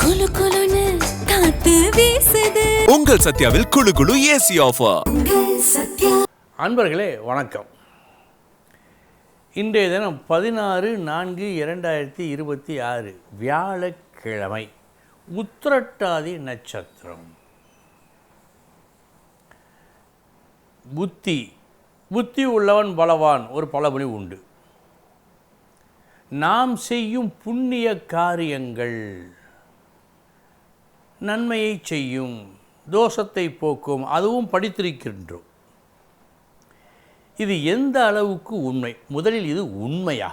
குளு குளுன்னு காத்து வீசுது. உங்கள் சத்யாவில் குளு குளு ஏசி ஆஃபர். அன்பர்களே வணக்கம். இன்றைய தினம் 16/4/2026 வியாழக்கிழமை, உத்திரட்டாதி நட்சத்திரம். புத்தி உள்ளவன் பலவான் ஒரு பழமொழி உண்டு. நாம் செய்யும் புண்ணிய காரியங்கள் நன்மையை செய்யும், தோஷத்தை போக்கும், அதுவும் படித்திருக்கின்றோம். இது எந்த அளவுக்கு உண்மை? முதலில் இது உண்மையா?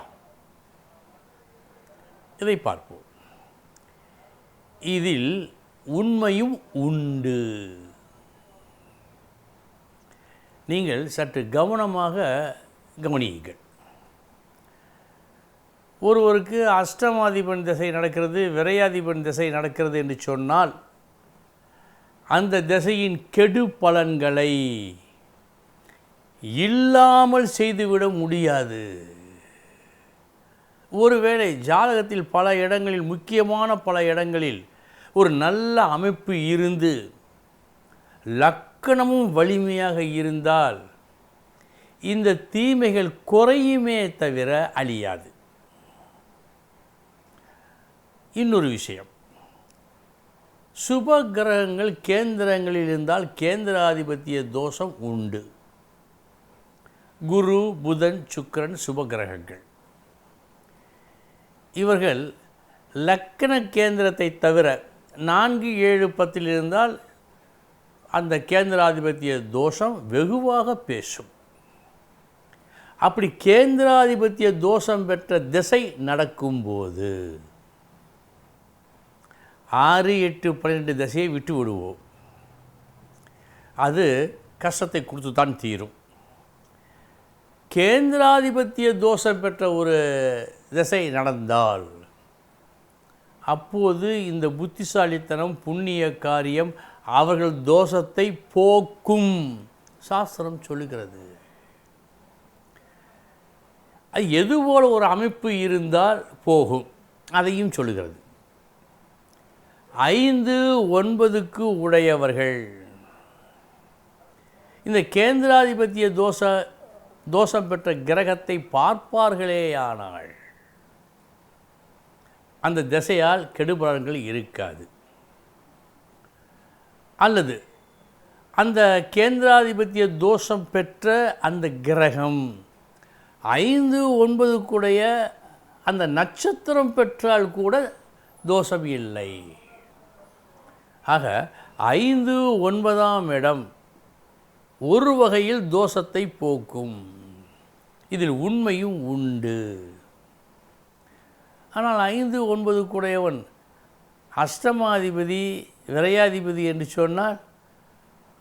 இதை பார்ப்போம். இதில் உண்மையும் உண்டு. நீங்கள் சற்று கவனமாக கவனியுங்கள். ஒருவருக்கு அஷ்டமாதிபன் திசை நடக்கிறது, விரையாதிபன் திசை நடக்கிறது என்று சொன்னால் அந்த திசையின் கெடு பலன்களை இல்லாமல் செய்துவிட முடியாது. ஒருவேளை ஜாதகத்தில் பல இடங்களில், முக்கியமான பல இடங்களில் ஒரு நல்ல அமைப்பு இருந்து லக்கணமும் வலிமையாக இருந்தால் இந்த தீமைகள் குறையுமே தவிர அழியாது. இன்னொரு விஷயம், சுப கிரகங்கள் கேந்திரங்களில் இருந்தால் கேந்திராதிபத்திய தோஷம் உண்டு. குரு, புதன், சுக்கிரன் சுப கிரகங்கள். இவர்கள் லக்கண கேந்திரத்தை தவிர 4, 7, 10 இருந்தால் அந்த கேந்திராதிபத்திய தோஷம் வெகுவாக பேசும். அப்படி கேந்திராதிபத்திய தோஷம் பெற்ற திசை நடக்கும்போது 6, 8, 12 திசையை விட்டு விடுவோம். அது கஷ்டத்தை கொடுத்து தான் தீரும். கேந்திராதிபத்திய தோஷம் பெற்ற ஒரு திசை நடந்தால் அப்போது இந்த புத்திசாலித்தனம், புண்ணிய காரியம் அவர்கள் தோஷத்தை போக்கும் சாஸ்திரம் சொல்லுகிறது. அது எதுபோல் ஒரு அமைப்பு இருந்தால் போகும் அதையும் சொல்லுகிறது. 5, 9க்கு உடையவர்கள் இந்த கேந்திராதிபத்திய தோஷம் பெற்ற கிரகத்தை பார்ப்பார்களேயானால் அந்த திசையால் கெடுபலன்கள் இருக்காது. அல்லது அந்த கேந்திராதிபத்திய தோஷம் பெற்ற அந்த கிரகம் 5, 9க்குடைய அந்த நட்சத்திரம் பெற்றால் கூட தோஷம் இல்லை. ஆக 5, 9ஆம் இடம் ஒரு வகையில் தோஷத்தை போக்கும். இதில் உண்மையும் உண்டு. ஆனால் 5, 9க்குடையவன் அஷ்டமாதிபதி, விரையாதிபதி என்று சொன்னால்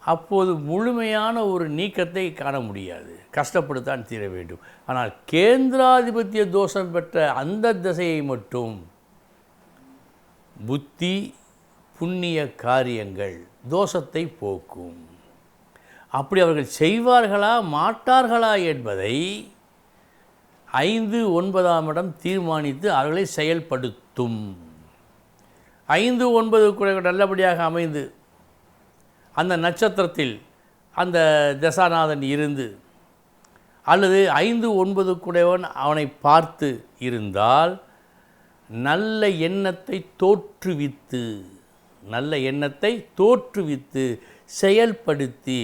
அப்போது முழுமையான ஒரு நீக்கத்தை காண முடியாது, கஷ்டப்படுத்தான் தீர வேண்டும். ஆனால் கேந்திராதிபத்திய தோஷம் பெற்ற அந்த திசையை மட்டும் புத்தி, புண்ணிய காரியங்கள் தோஷத்தை போக்கும். அப்படி அவர்கள் செய்வார்களா மாட்டார்களா என்பதை 5, 9ஆம் இடம் தீர்மானித்து அவர்களை செயல்படுத்தும். 5, 9 நல்லபடியாக அமைந்து அந்த நட்சத்திரத்தில் அந்த தசாநாதன் இருந்து அல்லது 5, 9 அவனை பார்த்து இருந்தால் நல்ல எண்ணத்தை தோற்றுவித்து செயல்படுத்தி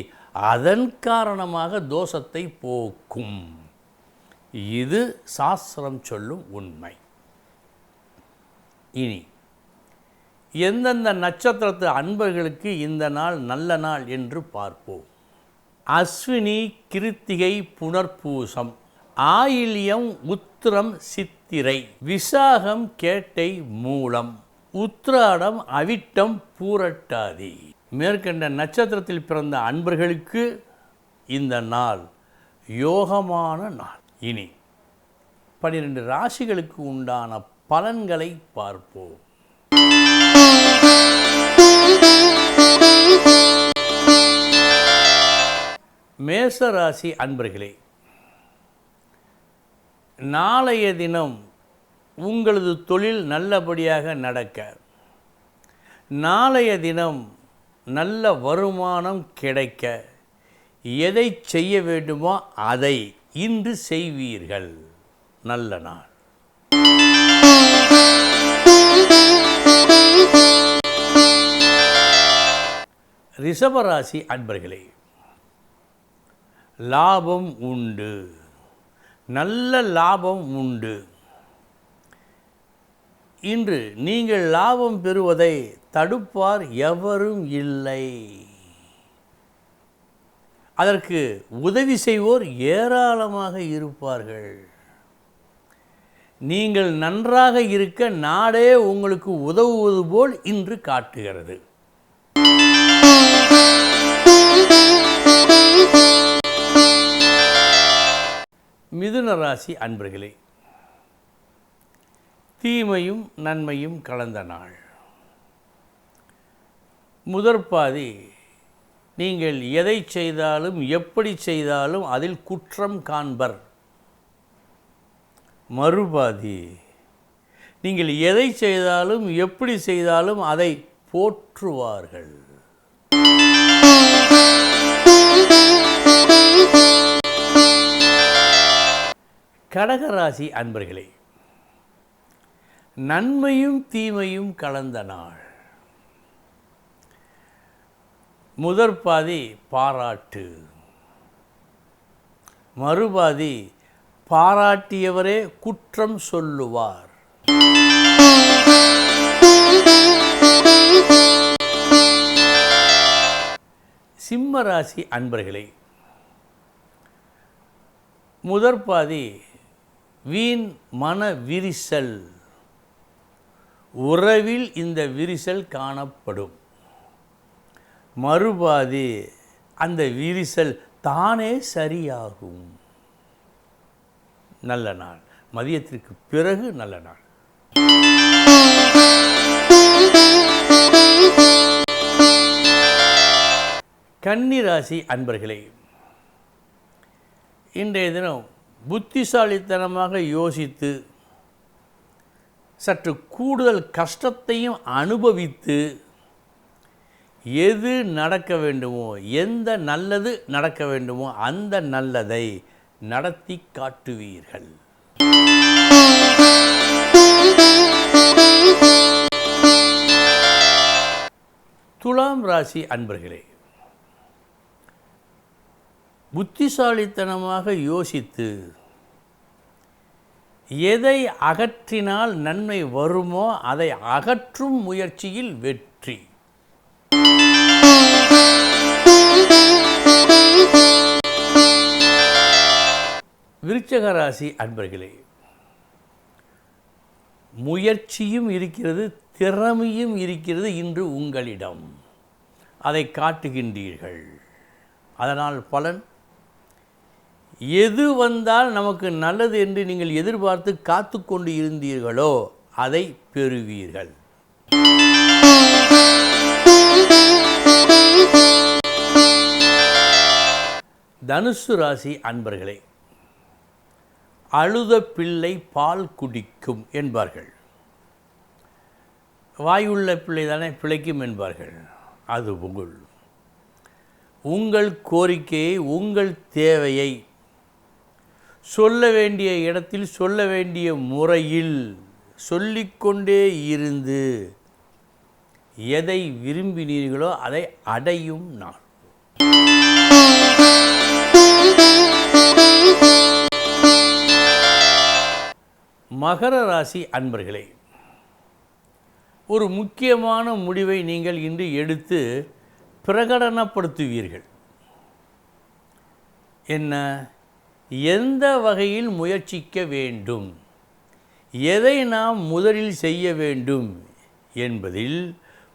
அதன் காரணமாக தோஷத்தை போக்கும். இது சாஸ்திரம் சொல்லும் உண்மை. இனி எந்தெந்த நட்சத்திரத்து அன்பர்களுக்கு இந்த நாள் நல்ல நாள் என்று பார்ப்போம். அஸ்வினி, கிருத்திகை, புனர்பூசம், ஆயில்யம், உத்திரம், சித்திரை, விசாகம், கேட்டை, மூலம், உத்திராடம், அவிட்டம், பூரட்டாதி. மேற்கண்ட நட்சத்திரத்தில் பிறந்த அன்பர்களுக்கு இந்த நாள் யோகமான நாள். இனி 12 ராசிகளுக்கு உண்டான பலன்களை பார்ப்போம். மேசராசி அன்பர்களே, நாளைய தினம் உங்களது தொழில் நல்லபடியாக நடக்க, நாளைய தினம் நல்ல வருமானம் கிடைக்க எதை செய்ய வேண்டுமோ அதை இன்று செய்வீர்கள். நல்ல நாள். ரிஷபராசி அன்பர்களே, லாபம் உண்டு, நல்ல லாபம் உண்டு. இன்று நீங்கள் லாபம் பெறுவதை தடுப்பார் எவரும் இல்லை. அதற்கு உதவி செய்வோர் ஏராளமாக இருப்பார்கள். நீங்கள் நன்றாக இருக்க நாடே உங்களுக்கு உதவுவது போல் இன்று காட்டுகிறது. மிதுன ராசி அன்பர்களே, தீமையும் நன்மையும் கலந்த நாள். முதற்பாதி நீங்கள் எதை செய்தாலும் எப்படி செய்தாலும் அதில் குற்றம் காண்பர். மறுபாதி நீங்கள் எதை செய்தாலும் எப்படி செய்தாலும் அதை போற்றுவார்கள். கடகராசி அன்பர்களே, நன்மையும் தீமையும் கலந்த நாள். முதற்பாதி பாராட்டு, மறுபாதி பாராட்டியவரே குற்றம் சொல்லுவார். சிம்மராசி அன்பர்களே, முதற்பாதி வீண் மன விரிசல், உறவில் இந்த விரிசல் காணப்படும். மறுபாதி அந்த விரிசல் தானே சரியாகும். நல்ல நாள். மதியத்திற்கு பிறகு நல்ல நாள். கன்னிராசி அன்பர்களே, இன்றைய தினம் புத்திசாலித்தனமாக யோசித்து சற்று கூடுதல் கஷ்டத்தையும் அனுபவித்து எது நடக்க வேண்டுமோ, எந்த நல்லது நடக்க வேண்டுமோ அந்த நல்லதை நடத்தி காட்டுவீர்கள். துலாம் ராசி அன்பர்களே, புத்திசாலித்தனமாக யோசித்து எதை அகற்றினால் நன்மை வருமோ அதை அகற்றும் முயற்சியில் வெற்றி. விருச்சிக ராசி அன்பர்களே, முயற்சியும் இருக்கிறது, திறமையும் இருக்கிறது இன்று உங்களிடம். அதை காட்டுகின்றீர்கள். அதனால் பலன், எது வந்தால் நமக்கு நல்லது என்று நீங்கள் எதிர்பார்த்து காத்து கொண்டு இருந்தீர்களோ அதை பெறுவீர்கள். தனுசு ராசி அன்பர்களே, அழுத பிள்ளை பால் குடிக்கும் என்பார்கள். வாயுள்ள பிள்ளை தானே பிழைக்கும் என்பார்கள். அது உங்கள் கோரிக்கையை, உங்கள் தேவையை சொல்ல வேண்டிய இடத்தில் சொல்ல வேண்டிய முறையில் சொல்லிக்கொண்டே இருந்து எதை விரும்பினீர்களோ அதை அடையும் நாள். மகர ராசி அன்பர்களே, ஒரு முக்கியமான முடிவை நீங்கள் இன்று எடுத்து பிரகடனப்படுத்துவீர்கள். என்ன, எந்த வகையில் முயற்சிக்க வேண்டும், எதை நாம் முதலில் செய்ய வேண்டும் என்பதில்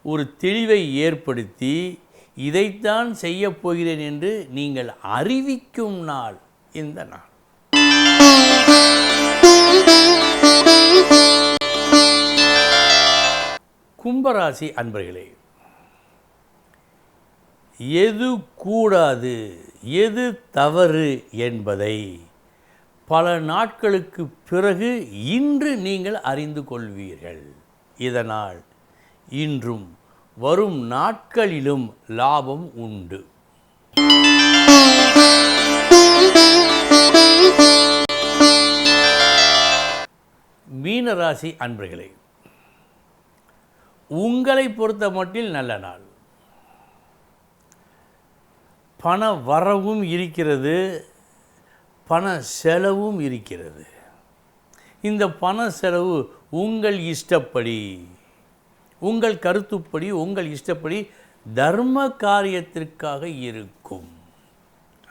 ஒரு தெளிவை ஏற்படுத்தி இதைத்தான் செய்யப் போகிறேன் என்று நீங்கள் அறிவிக்கும் நாள் இந்த நாள். கும்பராசி அன்பர்களே, எது கூடாது, எது தவறு என்பதை பல நாட்களுக்கு பிறகு இன்று நீங்கள் அறிந்து கொள்வீர்கள். இதனால் இன்றும் வரும் நாட்களிலும் லாபம் உண்டு. மீனராசி அன்பர்களே, உங்களை பொறுத்த மட்டில் நல்ல நாள். பண வரவும் இருக்கிறது, பண செலவும் இருக்கிறது. இந்த பண செலவு உங்கள் இஷ்டப்படி, உங்கள் கருத்துப்படி, உங்கள் இஷ்டப்படி தர்ம காரியத்திற்காக இருக்கும்.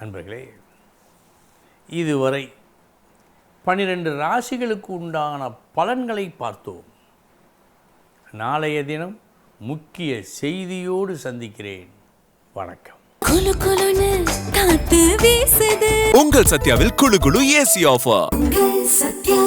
அன்பர்களே, இதுவரை 12 ராசிகளுக்கு உண்டான பலன்களை பார்த்தோம். நாளைய தினம் முக்கிய செய்தியோடு சந்திக்கிறேன். வணக்கம். குலு குலுன்னு காத்து வீசுது. உங்கள் சத்யாவில் குளு குளு ஏசி ஆஃபர். சத்யா.